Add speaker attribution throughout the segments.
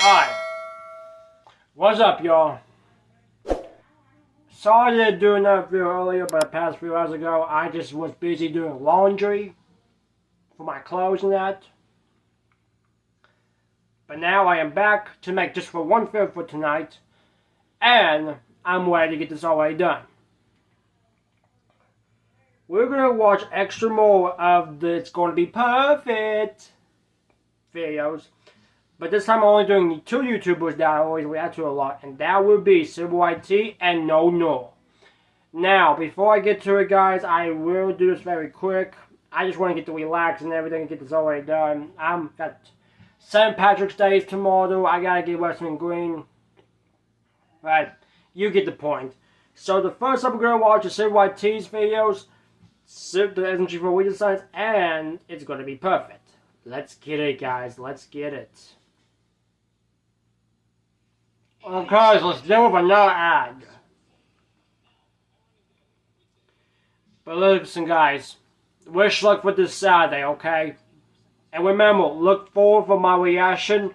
Speaker 1: Alright. What's up, y'all? Sorry to do another video earlier, but the past few hours ago, I just was busy doing laundry for my clothes and that. But now I am back to make just for one video for tonight, and I'm ready to get this already done. We're gonna watch extra more of the It's Gonna Be Perfect videos. But this time I'm only doing two YouTubers that I always react to a lot, and that would be Civil IT and No. Now, before I get to it, guys, I will do this very quick. I just want to get to relax and everything and get this already done. I'm got St. Patrick's Day tomorrow. I gotta get Western Green. Right, you get the point. So the first up we're gonna watch is Civil IT's videos, the SMG4 redesigns, and It's Gonna Be Perfect. Let's get it, guys. Let's get it. Okay, so let's deal with another ad. But listen, guys, wish luck for this Saturday, okay? And remember, look forward for my reaction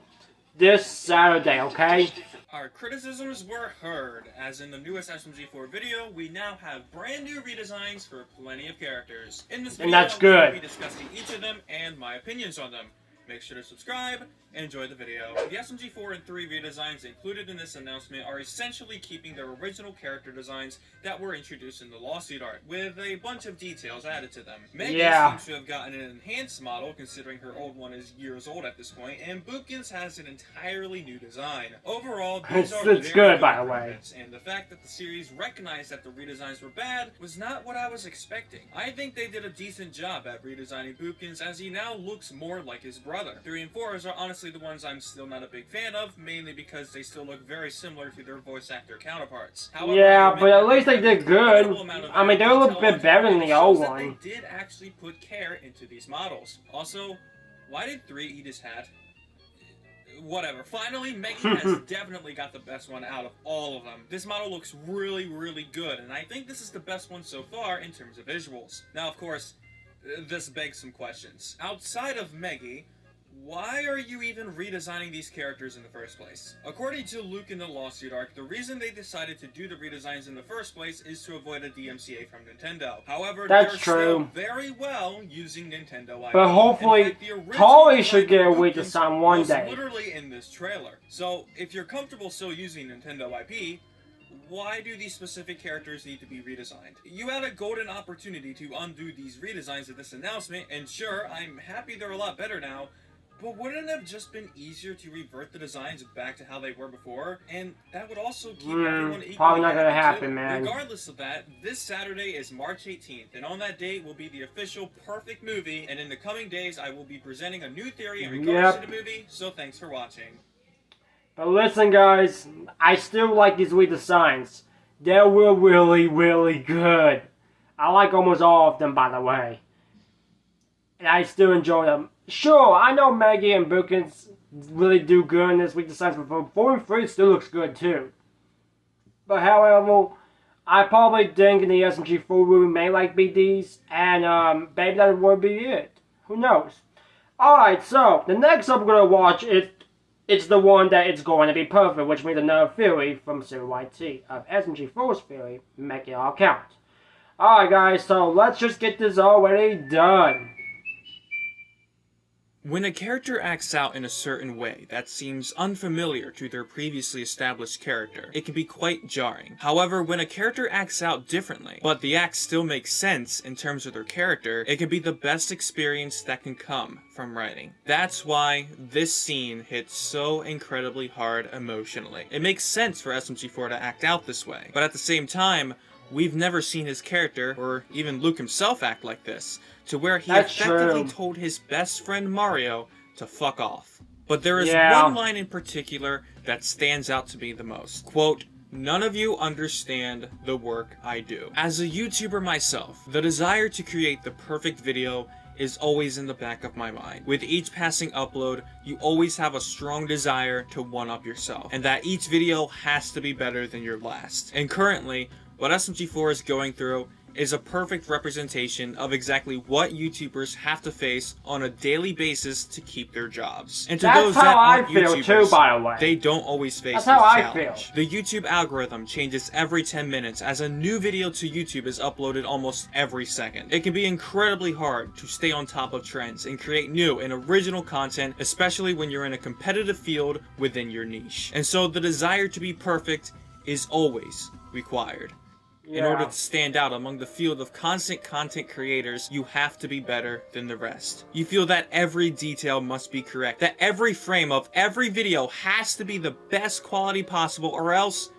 Speaker 1: this Saturday, okay?
Speaker 2: Our criticisms were heard, as in the newest SMG4 video, we now have brand new redesigns for plenty of characters. In this video,
Speaker 1: that's good.
Speaker 2: we'll be discussing each of them and my opinions on them. Make sure to subscribe and enjoy the video. The SMG4 and 3 redesigns included in this announcement are essentially keeping their original character designs that were introduced in the lawsuit art, with a bunch of details added to them. Megan seems to have gotten an enhanced model, considering her old one is years old at this point, and Bookins has an entirely new design. Overall, these are very good by the way. And the fact that the series recognized that the redesigns were bad was not what I was expecting. I think they did a decent job at redesigning Bookins, as he now looks more like his brother. 3 and 4s are honestly the ones I'm still not a big fan of, mainly because they still look very similar to their voice actor counterparts. However,
Speaker 1: yeah, but at least they did good. I mean, they're a little bit better than the old one.
Speaker 2: They did actually put care into these models. Also, why did 3 eat his hat? Whatever. Finally, Megan has definitely got the best one out of all of them. This model looks really, really good, and I think this is the best one so far in terms of visuals. Now, of course, this begs some questions. Outside of Meggie, why are you even redesigning these characters in the first place? According to Luke in the lawsuit arc, the reason they decided to do the redesigns in the first place is to avoid a DMCA from Nintendo. However, they're still very well using Nintendo IP.
Speaker 1: But hopefully, Tori should get a redesign one day.
Speaker 2: Literally in this trailer. So, if you're comfortable still using Nintendo IP, why do these specific characters need to be redesigned? You had a golden opportunity to undo these redesigns at this announcement, and sure, I'm happy they're a lot better now, but wouldn't it have just been easier to revert the designs back to how they were before? And that would also keep everyone equally
Speaker 1: probably not gonna happen,
Speaker 2: too.
Speaker 1: man.
Speaker 2: Regardless of that, this Saturday is March 18th, and on that date will be the official perfect movie, and in the coming days I will be presenting a new theory in regards to the movie, so thanks for watching.
Speaker 1: But listen, guys, I still like these redesigns. They were really, really good. I like almost all of them, by the way. And I still enjoy them. Sure, I know Maggie and Bookins really do good in this redesigns, but 4 and 3 still looks good too. But however, I probably think in the SMG4 we may like BDs, and maybe that would be it. Who knows? Alright, so the next up we're gonna watch is it's the one that It's Going to Be Perfect, which means another theory from Civil IT of SMG4's theory, make it all count. Alright guys, so let's just get this already done.
Speaker 2: When a character acts out in a certain way that seems unfamiliar to their previously established character, it can be quite jarring. However, when a character acts out differently, but the act still makes sense in terms of their character, it can be the best experience that can come from writing. That's why this scene hits so incredibly hard emotionally. It makes sense for SMG4 to act out this way, but at the same time, we've never seen his character, or even Luke himself, act like this, to where he effectively told his best friend Mario to fuck off. But there is one line in particular that stands out to me the most. Quote, "None of you understand the work I do." As a YouTuber myself, the desire to create the perfect video is always in the back of my mind. With each passing upload, you always have a strong desire to one-up yourself, and that each video has to be better than your last. And currently, what SMG4 is going through is a perfect representation of exactly what YouTubers have to face on a daily basis to keep their jobs. And to those that aren't YouTubers,
Speaker 1: by the way.
Speaker 2: they don't always face this challenge. The YouTube algorithm changes every 10 minutes as a new video to YouTube is uploaded almost every second. It can be incredibly hard to stay on top of trends and create new and original content, especially when you're in a competitive field within your niche. And so the desire to be perfect is always required. In order to stand out among the field of constant content creators, you have to be better than the rest. You feel that every detail must be correct, that every frame of every video has to be the best quality possible, or else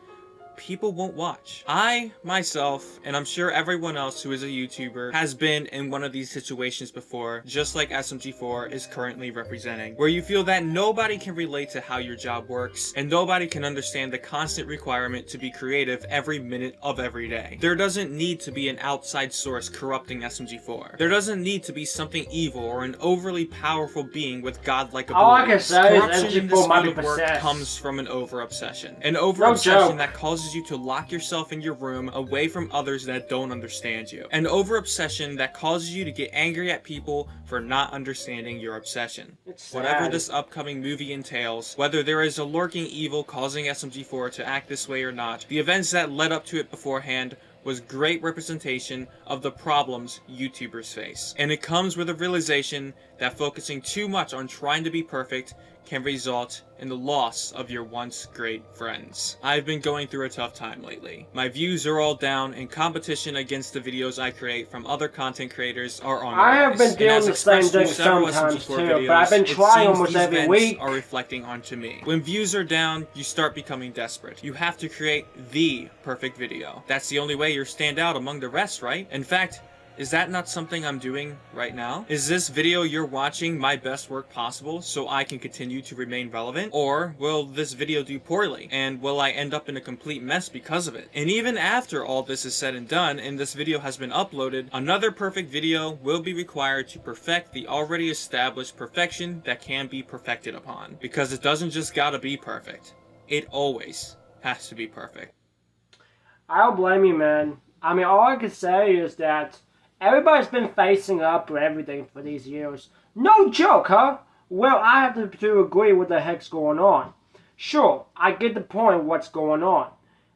Speaker 2: people won't watch. I, myself, and I'm sure everyone else who is a YouTuber has been in one of these situations before, just like SMG4 is currently representing, where you feel that nobody can relate to how your job works, and nobody can understand the constant requirement to be creative every minute of every day. There doesn't need to be an outside source corrupting SMG4. There doesn't need to be something evil or an overly powerful being with godlike abilities. Corruption in this field of work comes from an over-obsession. An over-obsession that causes you to lock yourself in your room away from others that don't understand you. An over-obsession that causes you to get angry at people for not understanding your obsession. Whatever this upcoming movie entails, whether there is a lurking evil causing SMG4 to act this way or not, the events that led up to it beforehand was great representation of the problems YouTubers face. And it comes with a realization that focusing too much on trying to be perfect can result in the loss of your once great friends. I've been going through a tough time lately. My views are all down, and competition against the videos I create from other content creators are on the rise.
Speaker 1: I have been doing the same thing sometimes too, but I've been trying almost every week.
Speaker 2: Are reflecting onto me. When views are down, you start becoming desperate. You have to create the perfect video. That's the only way you stand out among the rest, right? In fact, is that not something I'm doing right now? Is this video you're watching my best work possible so I can continue to remain relevant? Or will this video do poorly? And will I end up in a complete mess because of it? And even after all this is said and done and this video has been uploaded, another perfect video will be required to perfect the already established perfection that can be perfected upon. Because it doesn't just gotta be perfect. It always has to be perfect.
Speaker 1: I don't blame you, man. I mean, all I can say is that everybody's been facing up with everything for these years. No joke, huh? Well, I have to agree with the heck's going on. Sure, I get the point of what's going on.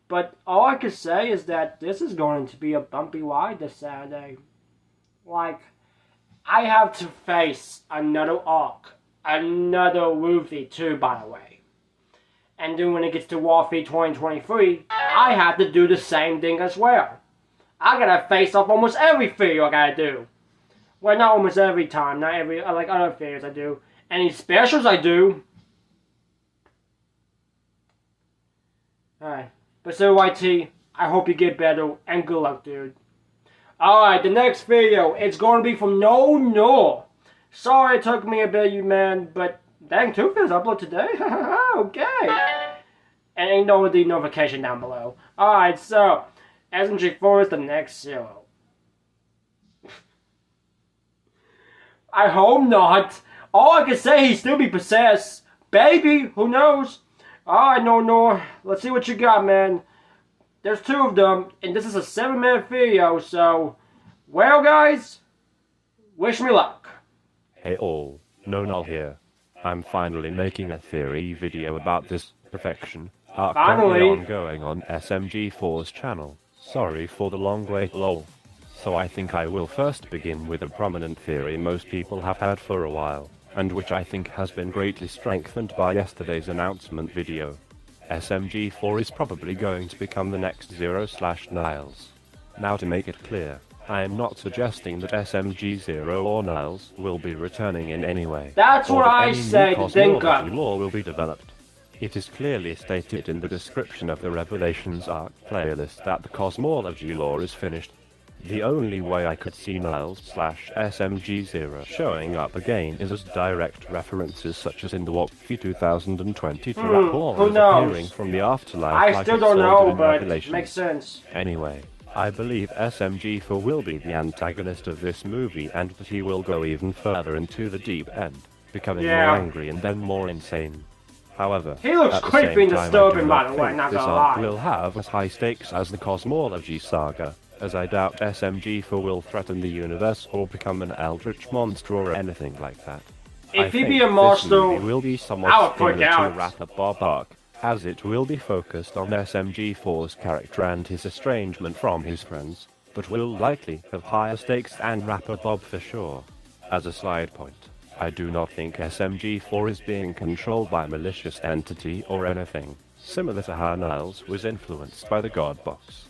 Speaker 1: But all I can say is that this is going to be a bumpy ride this Saturday. Like, I have to face another arc. Another movie too, by the way. And then when it gets to Warfare 2023, I have to do the same thing as well. I gotta face off almost every video I gotta do. Well, not almost every time, not every, like other videos I do. Any specials I do. Alright. But so, YT, I hope you get better, and good luck, dude. Alright, the next video, it's gonna be from No. Sorry it took me a bit, you man, but dang, 2 videos upload today? Okay. And ain't no the notification down below. Alright, so SMG4 is the next zero. I hope not. All I can say, he still be possessed. Baby, who knows? Alright, No. Let's see what you got, man. There's 2 of them, and this is a 7-minute video, so, well, guys, wish me luck.
Speaker 3: Hey all, No here. I'm finally making a theory video about this perfection arc currently ongoing on SMG4's channel. Sorry for the long wait, lol. So I think I will first begin with a prominent theory most people have had for a while, and which I think has been greatly strengthened by yesterday's announcement video. SMG4 is probably going to become the next Zero/Niles. Now to make it clear, I am not suggesting that SMG0 or Niles will be returning in any way.
Speaker 1: That's what I say to think of.
Speaker 3: Lore will be developed. It is clearly stated in the description of the Revelations Arc playlist that the cosmology lore is finished. The only way I could see Niles/SMG0 showing up again is as direct references such as in the Warfare 2022 lore appearing from the afterlife.
Speaker 1: I still don't know, but it makes sense.
Speaker 3: Anyway, I believe SMG4 will be the antagonist of this movie and that he will go even further into the deep end, becoming more angry and then more insane. However,
Speaker 1: he looks creepy and disturbing, by the way, not gonna lie.
Speaker 3: This arc will have as high stakes as the cosmology saga, as I doubt SMG4 will threaten the universe or become an eldritch monster or anything like that.
Speaker 1: If he
Speaker 3: think
Speaker 1: be a
Speaker 3: this
Speaker 1: monster,
Speaker 3: movie will be
Speaker 1: I
Speaker 3: somewhat
Speaker 1: would freak
Speaker 3: similar to
Speaker 1: out.
Speaker 3: Rapper Bob arc, as it will be focused on SMG4's character and his estrangement from his friends, but will likely have higher stakes than Rapper Bob for sure. As a side point, I do not think SMG4 is being controlled by a malicious entity or anything, similar to how Niles was influenced by the God Box.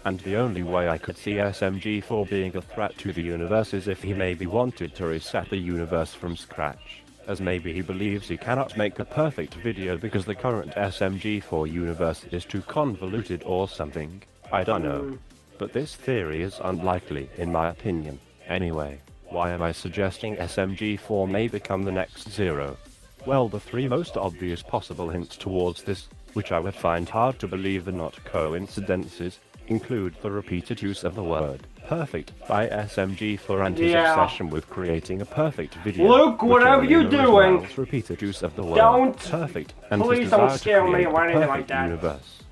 Speaker 3: And the only way I could see SMG4 being a threat to the universe is if he maybe wanted to reset the universe from scratch, as maybe he believes he cannot make a perfect video because the current SMG4 universe is too convoluted or something, I don't know. But this theory is unlikely in my opinion. Anyway, why am I suggesting SMG4 may become the next Zero? Well, the three most obvious possible hints towards this, which I would find hard to believe are not coincidences, include the repeated use of the word perfect by SMG4 and his obsession with creating a perfect video.
Speaker 1: Luke, whatever you're doing,
Speaker 3: repeated use of the word
Speaker 1: don't
Speaker 3: perfect and his
Speaker 1: please don't
Speaker 3: desire
Speaker 1: scare
Speaker 3: to
Speaker 1: me
Speaker 3: create
Speaker 1: or
Speaker 3: a
Speaker 1: anything like
Speaker 3: perfect
Speaker 1: that.
Speaker 3: universe.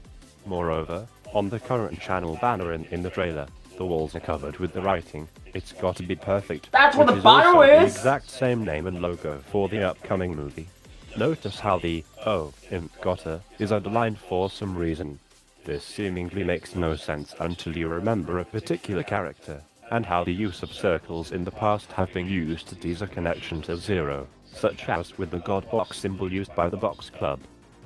Speaker 3: Moreover, on the current channel banner in the trailer, the walls are covered with the writing, "It's gotta be perfect."
Speaker 1: That's what
Speaker 3: which
Speaker 1: the
Speaker 3: is
Speaker 1: bio
Speaker 3: also the
Speaker 1: is!
Speaker 3: exact same name and logo for the upcoming movie. Notice how the "oh" in "gotta" is underlined for some reason. This seemingly makes no sense until you remember a particular character, and how the use of circles in the past have been used to tease a connection to Zero, such as with the God Box symbol used by the Box Club.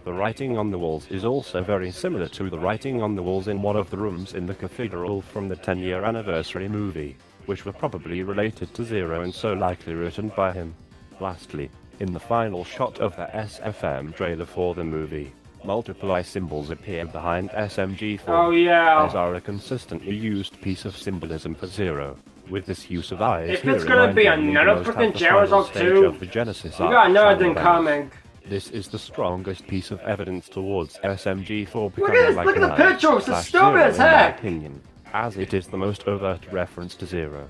Speaker 3: The writing on the walls is also very similar to the writing on the walls in one of the rooms in the cathedral from the 10-year anniversary movie, which were probably related to Zero and so likely written by him. Lastly, in the final shot of the SFM trailer for the movie, multiple symbols appear behind SMG4,
Speaker 1: Oh yeah.
Speaker 3: as are a consistently used piece of symbolism for Zero. With this use of eyes
Speaker 1: If
Speaker 3: here
Speaker 1: it's gonna be
Speaker 3: reminding me the
Speaker 1: another
Speaker 3: most
Speaker 1: freaking
Speaker 3: at the final
Speaker 1: Jared
Speaker 3: stage
Speaker 1: 2,
Speaker 3: of the Genesis
Speaker 1: you
Speaker 3: arc
Speaker 1: got another
Speaker 3: Shadow
Speaker 1: thing
Speaker 3: Banks.
Speaker 1: coming.
Speaker 3: This is the strongest piece of evidence towards SMG4
Speaker 1: Look
Speaker 3: becoming
Speaker 1: at this,
Speaker 3: like
Speaker 1: look at the
Speaker 3: Niles
Speaker 1: picture, it's
Speaker 3: slash
Speaker 1: stupid
Speaker 3: Zero
Speaker 1: as
Speaker 3: in my
Speaker 1: heck.
Speaker 3: opinion, as it is the most overt reference to Zero.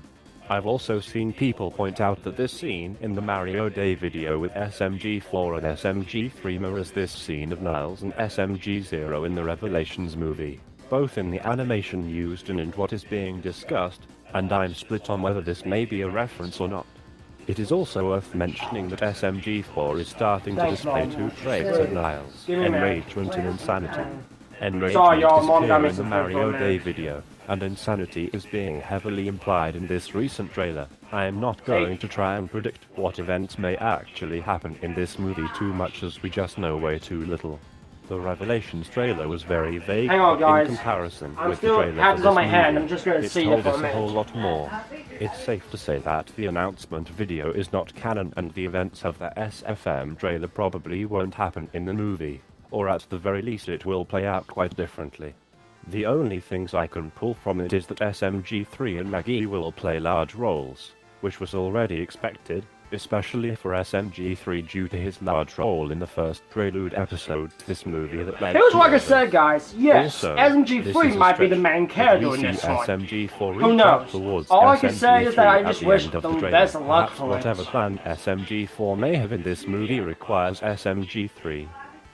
Speaker 3: I've also seen people point out that this scene in the Mario Day video with SMG4 and SMG3 mirrors this scene of Niles and SMG0 in the Revelations movie, both in the animation used and in what is being discussed, and I'm split on whether this may be a reference or not. It is also worth mentioning that SMG4 is starting to
Speaker 1: Thanks,
Speaker 3: display
Speaker 1: Mom.
Speaker 3: two traits of Niles,
Speaker 1: Give me a minute.
Speaker 3: enragement and insanity. Enragement
Speaker 1: Sorry, y'all,
Speaker 3: is
Speaker 1: Mom got
Speaker 3: clear
Speaker 1: me
Speaker 3: in the
Speaker 1: some food for a
Speaker 3: Mario
Speaker 1: minute.
Speaker 3: Day video, and insanity is being heavily implied in this recent trailer. I am not going to try and predict what events may actually happen in this movie too much as we just know way too little. The Revelations trailer was very vague
Speaker 1: Hang on, guys.
Speaker 3: in comparison
Speaker 1: I'm
Speaker 3: with the
Speaker 1: still
Speaker 3: trailer
Speaker 1: have
Speaker 3: for
Speaker 1: this
Speaker 3: this
Speaker 1: on my hand.
Speaker 3: movie.
Speaker 1: I'm just gonna
Speaker 3: It
Speaker 1: see it
Speaker 3: told
Speaker 1: for a
Speaker 3: us a whole
Speaker 1: minute.
Speaker 3: lot more. It's safe to say that the announcement video is not canon and the events of the SFM trailer probably won't happen in the movie, or at the very least it will play out quite differently. The only things I can pull from it is that SMG3 and Maggie will play large roles, which was already expected, especially for SMG3 due to his large role in the first Prelude episode to this movie that led
Speaker 1: Here's
Speaker 3: to
Speaker 1: what I
Speaker 3: Over.
Speaker 1: said, guys. Yes,
Speaker 3: Also, this
Speaker 1: SMG3
Speaker 3: is a
Speaker 1: might be the
Speaker 3: stretch,
Speaker 1: main
Speaker 3: but
Speaker 1: character
Speaker 3: we
Speaker 1: in
Speaker 3: see
Speaker 1: this one.
Speaker 3: SMG4
Speaker 1: Who
Speaker 3: reach out
Speaker 1: knows?
Speaker 3: towards
Speaker 1: All I can say is that I
Speaker 3: SMG3
Speaker 1: just
Speaker 3: at the
Speaker 1: wish
Speaker 3: end of
Speaker 1: them
Speaker 3: the trailer.
Speaker 1: best of luck
Speaker 3: Perhaps
Speaker 1: for
Speaker 3: whatever
Speaker 1: it.
Speaker 3: plan SMG4 may have in this movie requires SMG3.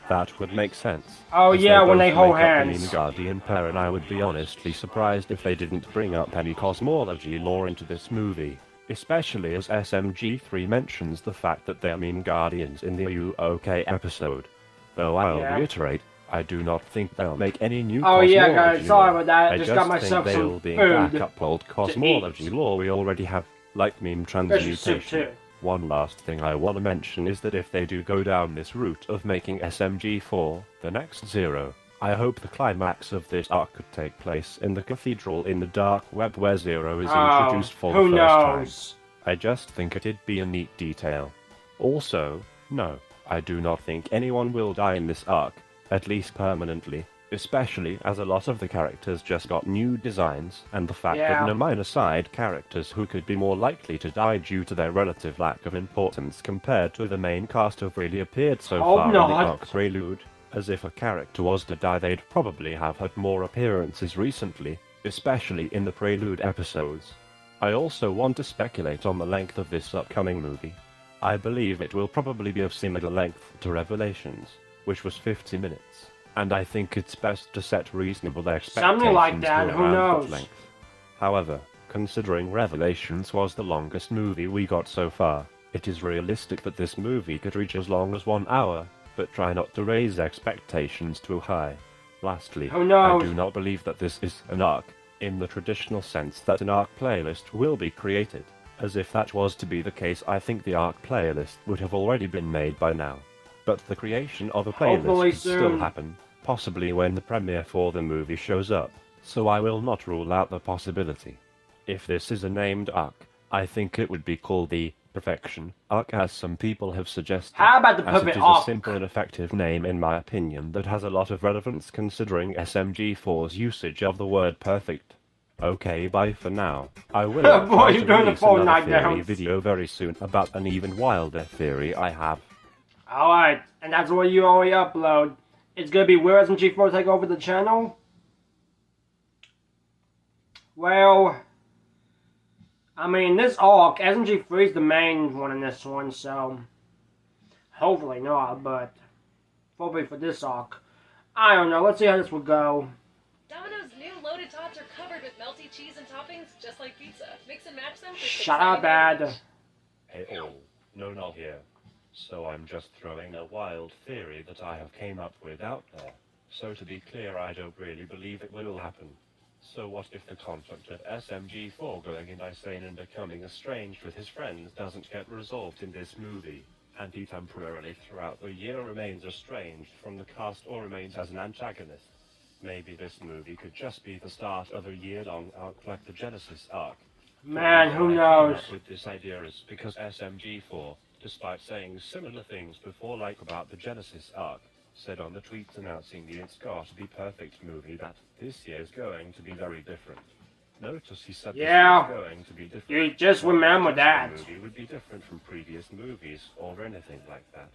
Speaker 3: That would make sense.
Speaker 1: Oh
Speaker 3: as
Speaker 1: yeah, when
Speaker 3: both
Speaker 1: they hold
Speaker 3: make up the
Speaker 1: hands.
Speaker 3: Mean Guardian pair, and I would be honestly surprised if they didn't bring up any cosmology lore into this movie. Especially as SMG3 mentions the fact that they're Mean Guardians in the You OK episode. Though I'll reiterate, I do not think they'll make any new
Speaker 1: Oh
Speaker 3: cosmology
Speaker 1: yeah, guys, sorry
Speaker 3: lore.
Speaker 1: about that. I
Speaker 3: I
Speaker 1: just
Speaker 3: just
Speaker 1: got
Speaker 3: think
Speaker 1: myself
Speaker 3: they'll
Speaker 1: some
Speaker 3: be
Speaker 1: food.
Speaker 3: back up old cosmology lore we already have, like meme
Speaker 1: Fish soup
Speaker 3: transmutation.
Speaker 1: too.
Speaker 3: One last thing I want to mention is that if they do go down this route of making SMG4 the next Zero, I hope the climax of this arc could take place in the cathedral in the dark web where Zero is introduced for the
Speaker 1: who
Speaker 3: first time.
Speaker 1: knows?
Speaker 3: I just think it'd be a neat detail. Also, no, I do not think anyone will die in this arc, at least permanently, especially as a lot of the characters just got new designs, and the fact that no minor side characters who could be more likely to die due to their relative lack of importance compared to the main cast have really appeared so far in the arc Prelude. As if a character was to die, they'd probably have had more appearances recently, especially in the Prelude episodes. I also want to speculate on the length of this upcoming movie. I believe it will probably be of similar length to Revelations, which was 50 minutes, and I think it's best to set reasonable expectations
Speaker 1: Something like that,
Speaker 3: to
Speaker 1: who
Speaker 3: around
Speaker 1: knows?
Speaker 3: that length. However, considering Revelations was the longest movie we got so far, it is realistic that this movie could reach as long as 1 hour, but try not to raise expectations too high. Lastly,
Speaker 1: Who knows?
Speaker 3: I do not believe that this is an arc, in the traditional sense that an arc playlist will be created. As if that was to be the case, I think the arc playlist would have already been made by now. But the creation of a playlist
Speaker 1: Hopefully
Speaker 3: could still
Speaker 1: soon.
Speaker 3: happen, possibly when the premiere for the movie shows up, so I will not rule out the possibility. If this is a named arc, I think it would be called the Perfection arc, as some people have suggested.
Speaker 1: How about the
Speaker 3: as it
Speaker 1: Perfect
Speaker 3: is
Speaker 1: Arc?
Speaker 3: a simple and effective name in my opinion that has a lot of relevance considering SMG4's usage of the word perfect. Okay, bye for now. I will
Speaker 1: Boy,
Speaker 3: try
Speaker 1: you're
Speaker 3: to
Speaker 1: doing the
Speaker 3: release another
Speaker 1: Fortnite
Speaker 3: theory
Speaker 1: dance.
Speaker 3: video very soon about an even wilder theory I have.
Speaker 1: Alright, and that's what you already upload. It's gonna be where SMG4 take over the channel? Well, I mean, this arc, SMG3 is the main one in this one, so hopefully not, but hopefully for this arc. I don't know, let's see how this will go.
Speaker 4: Domino's new loaded tots are covered with melty cheese and toppings, just like pizza. Mix and match them for
Speaker 1: Shut up, Dad.
Speaker 3: Hey all, no not here. So I'm just throwing a wild theory that I have came up with out there. So to be clear, I don't really believe it will happen. So what if the conflict of SMG4 going insane and becoming estranged with his friends doesn't get resolved in this movie, and he temporarily throughout the year remains estranged from the cast or remains as an antagonist? Maybe this movie could just be the start of a year-long arc like the Genesis arc.
Speaker 1: Man, who
Speaker 3: The reason I
Speaker 1: knows?
Speaker 3: came up with this idea is because SMG4, despite saying similar things before like about the Genesis arc, said on the tweets announcing the It's Got to Be Perfect movie that this year is going to be very different. Notice he said
Speaker 1: Yeah.
Speaker 3: this year is going to be different.
Speaker 1: You just remember that.
Speaker 3: The movie would be different from previous movies or anything like that.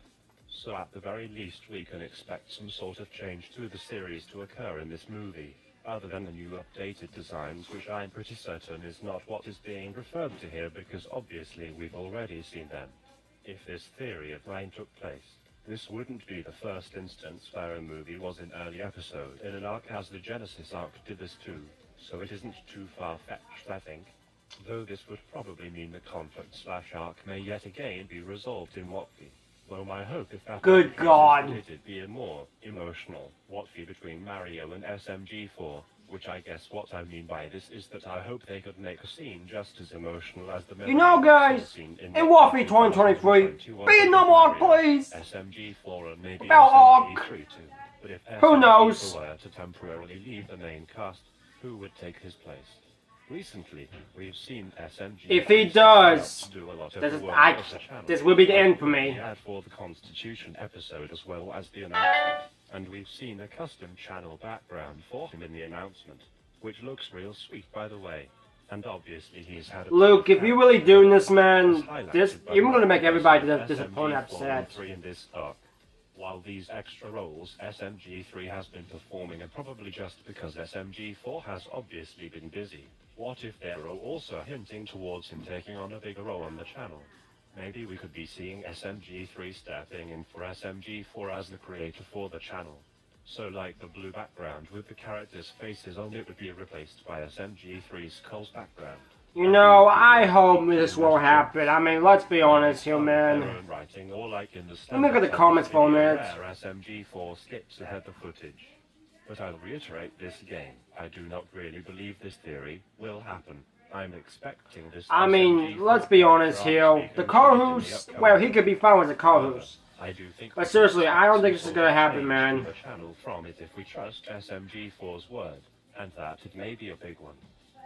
Speaker 3: So at the very least we can expect some sort of change to the series to occur in this movie, other than the new updated designs, which I'm pretty certain is not what is being referred to here because obviously we've already seen them. If this theory of mine took place, this wouldn't be the first instance where a movie was an early episode in an arc, as the Genesis arc did this too, so it isn't too far-fetched, I think. Though this would probably mean the conflict/arc may yet again be resolved in Watfie. Though my hope if that
Speaker 1: Good God.
Speaker 3: it'd be a more emotional Watfie between Mario and SMG4, which I guess what I mean by this is that I hope they could make a scene just as emotional as the
Speaker 1: You know, guys,
Speaker 3: scene
Speaker 1: in Watfie 2023, be a normal arc, please.
Speaker 3: SMG4 and maybe
Speaker 1: About arc.
Speaker 3: SMG3 too. But if
Speaker 1: Who knows?
Speaker 3: SMG4 were to temporarily leave the main cast, who would take his place? Recently, we've seen SMG.
Speaker 1: If he does,
Speaker 3: do a lot of
Speaker 1: this
Speaker 3: the
Speaker 1: is-
Speaker 3: work
Speaker 1: I-
Speaker 3: of the channel.
Speaker 1: this will be the end for me.
Speaker 3: We had for the Constitution episode as well as the announcement, and we've seen a custom channel background for him in the announcement, which looks real sweet by the way. And obviously he's had a
Speaker 1: Luke, if you're really doing this, man, you're gonna make everybody disappointed, upset.
Speaker 3: In this arc. While these extra roles, SMG3 has been performing, and probably just because SMG4 has obviously been busy. What if they're also hinting towards him taking on a bigger role on the channel? Maybe we could be seeing SMG3 stepping in for SMG4 as the creator for the channel. So like the blue background with the characters' faces on it would be replaced by SMG3's Cole's background.
Speaker 1: You know, I hope this will happen. I mean, let's be honest here, man.
Speaker 3: Writing, or like in the
Speaker 1: Let me look at the comments for a minute.
Speaker 3: where SMG4 skips ahead the footage. But I'll reiterate this again. I do not really believe this theory will happen. I'm expecting this.
Speaker 1: I mean, let's be honest here. The co-host, well, he could be fine with the co-host.
Speaker 3: I do think
Speaker 1: But seriously, I don't think this is gonna happen, man.
Speaker 3: The channel from it if we trust SMG4's word, and that it may be a big one.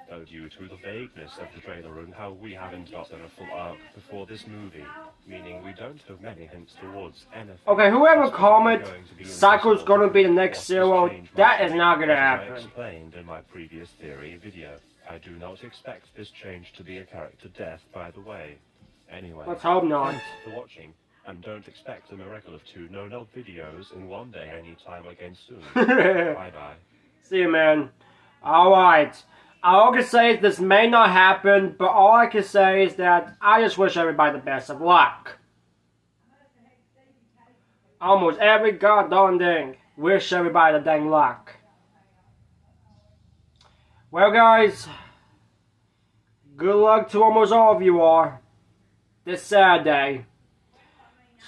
Speaker 3: Though due to the vagueness of the trailer and how we haven't gotten a full arc before this movie, meaning we don't have many hints towards anything.
Speaker 1: Okay, whoever comment, Psycho's gonna be the next Zero, that is not gonna
Speaker 3: As I
Speaker 1: happen.
Speaker 3: explained in my previous theory video, I do not expect this change to be a character death, by the way. Anyway,
Speaker 1: Let's hope not.
Speaker 3: thanks for watching, and don't expect a miracle of 2 no-null videos in one day anytime again soon. Bye-bye.
Speaker 1: See you, man. Alright. All I can say is this may not happen, but all I can say is that I just wish everybody the best of luck. Almost every goddamn thing. Wish everybody the dang luck. Well, guys, Good luck to almost all of you all this Saturday.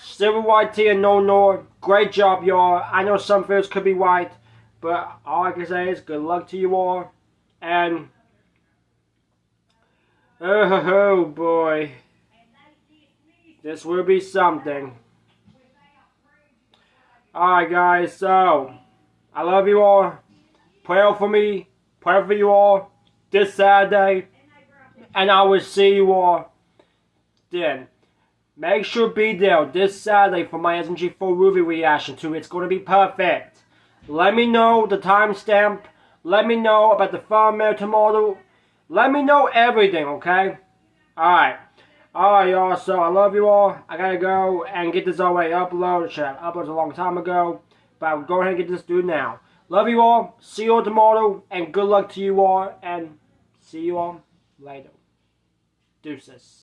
Speaker 1: Silver white tee and no Nord. Great job, y'all. I know some fields could be white, but all I can say is good luck to you all. And oh boy, this will be something. Alright guys, so I love you all. Pray for me. Pray for you all this Saturday. And I will see you all then. Make sure to be there this Saturday for my SMG4 movie reaction too. It's going to be perfect. Let me know the timestamp. Let me know about the thumbnail tomorrow. Let me know everything, okay? Alright. Alright, y'all. So, I love you all. I gotta go and get this already uploaded. Should have uploaded a long time ago. But I'll go ahead and get this due now. Love you all. See you all tomorrow. And good luck to you all. And see you all later. Deuces.